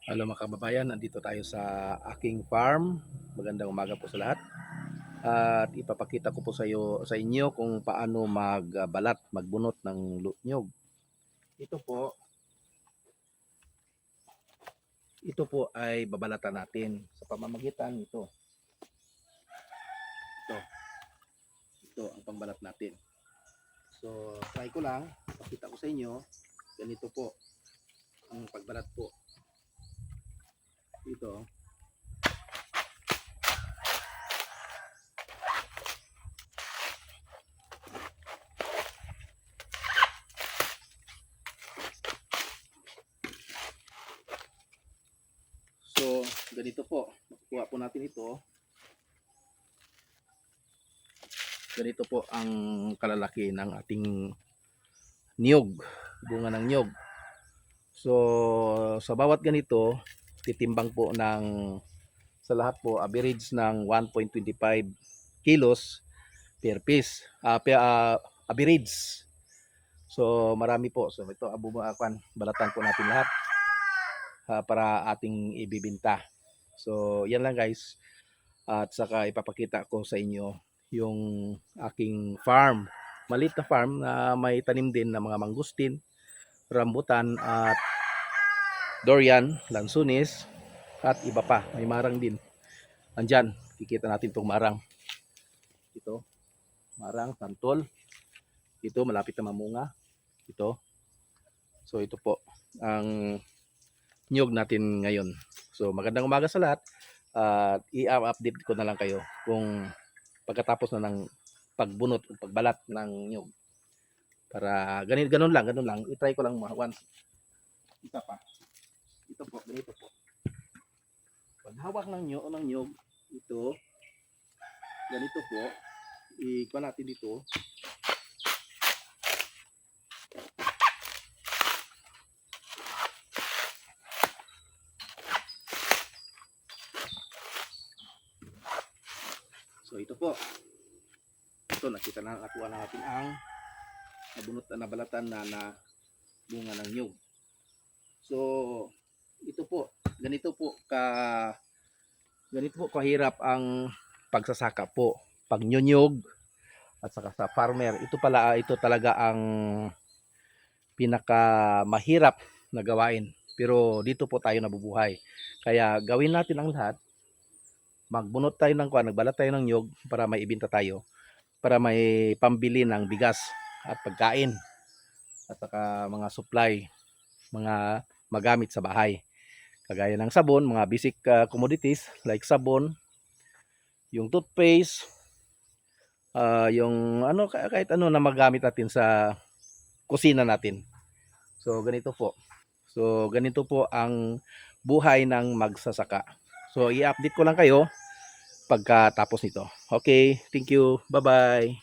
Hello mga kababayan, nandito tayo sa aking farm. Magandang umaga po sa lahat. At ipapakita ko po sa inyo kung paano magbalat, magbunot ng nyug. Ito po, ito po ay babalatan natin sa pamamagitan nito. Ito, ito ang pambalat natin. So, try ko lang, pakita ko sa inyo. Ganito po ang pagbalat po. Ito. So, ganito po. Makukuha po natin ito. Ganito po ang kalalaki ng ating niyog, bunga ng niyog. So, sa bawat ganito, titimbang po ng sa lahat po average ng 1.25 kilos per piece. Average. So, marami po. So, ito balatan po natin lahat para ating ibibenta. So, yan lang guys. At saka ipapakita ko sa inyo yung aking farm. Maliit na farm na may tanim din na mga mangustin, rambutan at durian, lansunis at iba pa. May marang din. Andyan, kikita natin itong marang. Ito, marang, santol. Ito, malapit na mamunga. Ito. So, ito po ang niyog natin ngayon. So, magandang umaga sa lahat. At i-update ko na lang kayo kung pagkatapos na ng pagbunot o pagbalat ng niyog. Para ganun lang. I-try ko lang once. Isa pa. Ito po, ganito po. Paghawak ng niyog, ito, ganito po, ikuha natin dito. So ito po. Ito, nakuha na natin ang nabunot na nabalatan na bunga ng niyog. So, ito po, ganito po kahirap ang pagsasaka po. Pagnyunyog at saka sa farmer, ito talaga ang pinaka mahirap na gawain. Pero dito po tayo nabubuhay. Kaya gawin natin ang lahat. Magbunot tayo nagbalat tayo ng nyog para may ibenta tayo. Para may pambili ng bigas at pagkain. At saka mga supply, mga magamit sa bahay. Kagaya ng sabon, mga basic commodities like sabon, yung toothpaste, yung kahit ano na magamit natin sa kusina natin. So ganito po. So ganito po ang buhay ng magsasaka. So i-update ko lang kayo pagkatapos nito. Okay, thank you. Bye-bye.